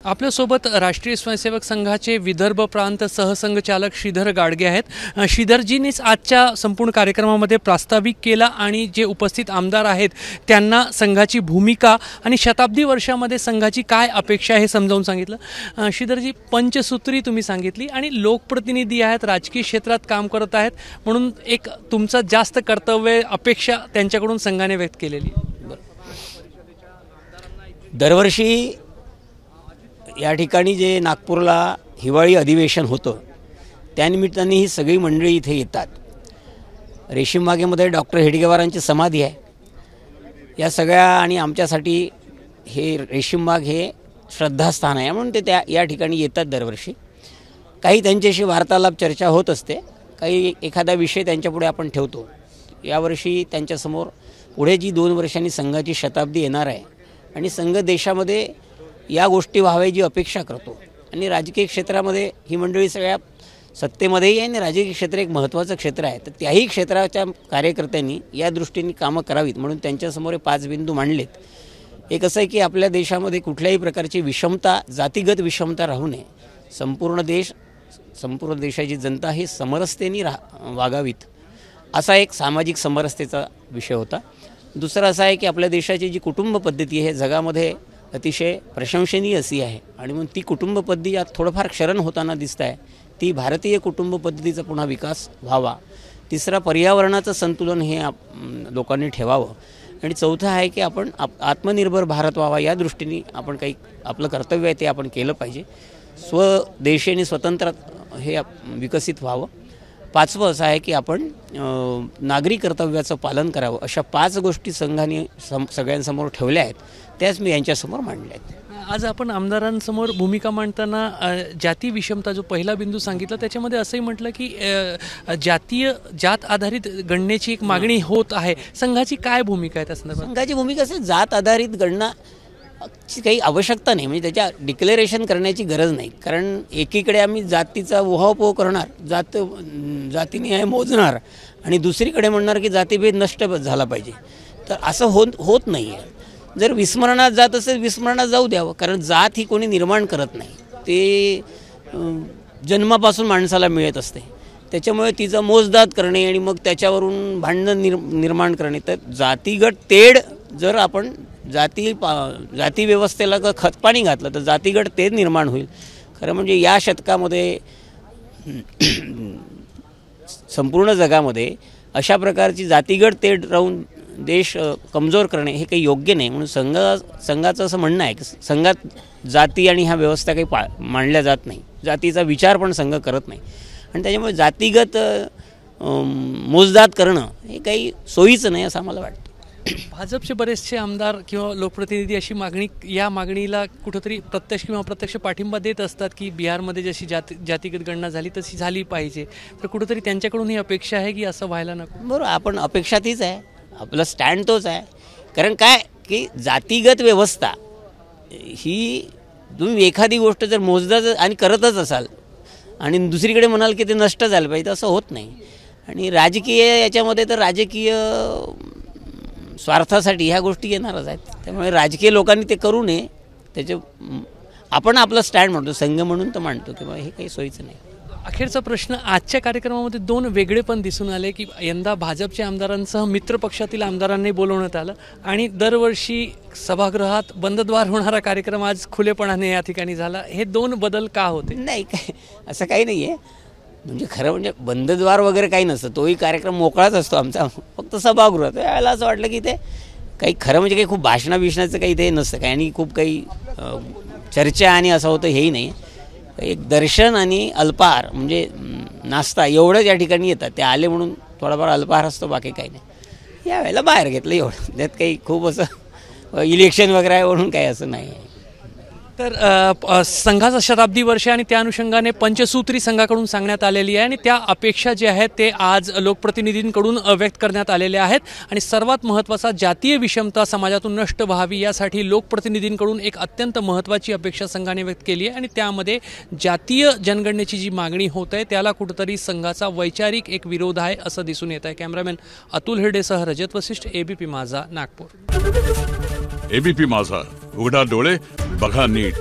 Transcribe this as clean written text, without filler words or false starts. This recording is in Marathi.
आपल्यासोबत राष्ट्रीय स्वयंसेवक संघाचे विदर्भ प्रांत सहसंघचालक श्रीधर गाडगे आहेत। श्रीधरजींनीच आजच्या संपूर्ण कार्यक्रमामध्ये प्रास्ताविक केला आणि जे उपस्थित आमदार आहेत त्यांना संघाची भूमिका आणि शताब्दी वर्षामध्ये संघाची काय अपेक्षा आहे हे समजावून सांगितलं। श्रीधरजी, पंचसूत्री तुम्ही सांगितली आणि लोकप्रतिनिधी आहेत, राजकीय क्षेत्रात काम करत आहेत, म्हणून एक तुमचं जास्त कर्तव्य अपेक्षा त्यांच्याकडून संघाने व्यक्त केलेली। दरवर्षी या ठिकाणी जे नागपूरला हिवाळी अधिवेशन होतं त्यानिमित्ताने ही सगळी मंडळी इथे येतात। रेशीमबागेमध्ये डॉक्टर हेडगेवारांची समाधी आहे। या सगळ्या आणि आमच्यासाठी हे रेशीमबाग हे श्रद्धास्थान आहे म्हणून ते या ठिकाणी येतात दरवर्षी। काही त्यांच्याशी वार्तालाप चर्चा होत असते, काही एखादा विषय त्यांच्यापुढे आपण ठेवतो। यावर्षी त्यांच्यासमोर पुढे जी 2 वर्षांनी संघाची शताब्दी येणार आहे आणि संघ देशामध्ये या गोष्टी व्हाव्या जी अपेक्षा करतो आणि राजकीय क्षेत्रामध्ये ही मंडळी सगळ्या सत्तेमध्येही आहे आणि राजकीय क्षेत्र एक महत्त्वाचं क्षेत्र आहे, तर त्याही क्षेत्राच्या कार्यकर्त्यांनी या दृष्टीने कामं करावीत म्हणून त्यांच्यासमोर 5 बिंदू मांडलेत। एक असं आहे की आपल्या देशामध्ये कुठल्याही प्रकारची विषमता, जातीगत विषमता राहू नये। संपूर्ण देशाची जनता ही समरसतेने वागावीत असा एक सामाजिक समरसतेचा विषय होता। दुसरा असा आहे की आपल्या देशाची जी कुटुंब पद्धती आहे जगामध्ये अतिशय प्रशंसनीय अशी आहे आणि म्हणून ती कुटुंब पद्धती यात थोडंफार क्षरण होताना दिसत आहे। ती भारतीय कुटुंब पद्धतीचा पुन्हा विकास व्हावा। तिसरा, पर्यावरणाचं संतुलन हे लोकांनी ठेवावं आणि चौथा आहे की आपण आत्मनिर्भर भारत व्हावा या दृष्टीने आपण काही आपलं कर्तव्य आहे ते आपण केलं पाहिजे। स्वदेशी आणि स्वतंत्र हे विकसित व्हावं। 5वं असं आहे की आपण नागरी कर्तव्याचं पालन करावं। अशा 5 गोष्टी संघाने सगळ्यांसमोर ठेवल्या आहेत, त्याच मी यांच्यासमोर मांडल्या आहेत। आज आपण आमदारांसमोर भूमिका मांडताना जाती विषमता जो पहिला बिंदू सांगितला त्याच्यामध्ये असंही म्हटलं की जात आधारित गणनेची एक मागणी होत आहे। संघाची काय भूमिका आहे त्या संदर्भात? संघाची भूमिका असेल जात आधारित गणना ची काही आवश्यकता नाही, म्हणजे त्याच्या डिक्लेरेशन करण्याची गरज नाही। कारण एकीकडे आम्ही जातीचा उहापोह करणार, जातीने आहे मोजणार आणि दुसरीकडे म्हणणार की जातीभेद नष्ट झाला पाहिजे, तर असं होत नाही आहे। जर विस्मरणात जात असेल विस्मरणात जाऊ द्यावं, कारण जात ही कोणी निर्माण करत नाही, ते जन्मापासून माणसाला मिळत असते। त्याच्यामुळे तिचं मोजदाद करणे आणि मग त्याच्यावरून भांडण निर्माण करणे, तर जातीगत तेढ जर आपण जाती व्यवस्थेला जर खतपाणी घातलं तर जातीगत तेढ निर्माण होईल। खरं म्हणजे या शतकामध्ये संपूर्ण जगामध्ये अशा प्रकारची जातीगत तेढ राहून देश कमजोर करणे हे काही योग्य नाही। म्हणून संघाचं असं म्हणणं आहे की संघात जाती आणि ह्या व्यवस्था काही मांडल्या जात नाही, जातीचा विचार पण संघ करत नाही आणि त्याच्यामुळे जातीगत मोजदाद करणं हे काही सोयीचं नाही असं आम्हाला वाटतं। भाजपचे बरेचसे आमदार किंवा लोकप्रतिनिधी अशी या मागणीला कुठंतरी प्रत्यक्ष किंवा अप्रत्यक्ष पाठिंबा देत असतात की बिहारमध्ये जशी जातीगत गणना झाली तशी झाली पाहिजे, तर कुठंतरी त्यांच्याकडून ही अपेक्षा आहे की असं व्हायला नको। बरोबर, आपण अपेक्षा तीच आहे, आपला स्टँड तोच आहे। कारण काय की जातीगत व्यवस्था ही तुम्ही एखादी गोष्ट जर मोजदाच आणि करतच असाल आणि दुसरीकडे म्हणाल की ते नष्ट झालं पाहिजे, असं होत नाही। आणि राजकीय याच्यामध्ये तर राजकीय स्वार्थासाठी ह्या गोष्टी येणारच आहेत, त्यामुळे राजकीय लोकांनी ते करू नये। आपण आपलं स्टँड म्हणतो, संघ म्हणून तर मांडतो, तेव्हा हे काही सोयीचं नाही। अखेरचा प्रश्न, आजच्या कार्यक्रमामध्ये 2 वेगळेपण दिसून आले की यंदा भाजपच्या आमदारांसह मित्र पक्षातील आमदारांनी बोलवण्यात आलं आणि दरवर्षी सभागृहात बंदद्वार होणारा कार्यक्रम आज खुलेपणाने या ठिकाणी झाला। हे 2 बदल का होते? नाही, काय असं काही नाही आहे, म्हणजे खरं म्हणजे बंदद्वार वगैरे काही नसतं, तोही कार्यक्रम मोकळाच असतो आमचा, फक्त सभागृहात। त्यावेळेला असं वाटलं की ते काही खरं म्हणजे काही खूप भाषणाचं काही ते नसतं काय आणि खूप काही चर्चा आणि असं होतं हेही नाही। एक दर्शन आणि अल्पाहार म्हणजे नाश्ता एवढंच या ठिकाणी येतात, ते आले म्हणून थोडाफार अल्पाहार असतो, बाकी काही नाही। यावेळेला बाहेर घेतलं एवढं, त्यात काही खूप असं इलेक्शन वगैरे आहे म्हणून काही असं नाही आहे। तर संघाचा शताब्दी वर्ष आणि त्या अनुषंगाने पंचसूत्री संघाकडून सांगण्यात आलेली आहे आणि त्या अपेक्षा जे आहेत ते आज लोकप्रतिनिधींकडून व्यक्त करण्यात आलेल्या आहेत आणि सर्वात महत्त्वाचा जातीय विषमता समाजातून नष्ट व्हावी यासाठी लोकप्रतिनिधींकडून एक अत्यंत महत्त्वाची अपेक्षा संघाने व्यक्त केली आहे आणि त्यामध्ये जातीय जनगणनेची जी मागणी होत आहे त्याला कुठेतरी संघाचा वैचारिक एक विरोध आहे असं दिसून येत आहे। कॅमेरामॅन अतुल हिरडेसह रजत वशिष्ठ, एबीपी माझा, नागपूर। एबीपी माझा, उघडा डोळे बघा नीट।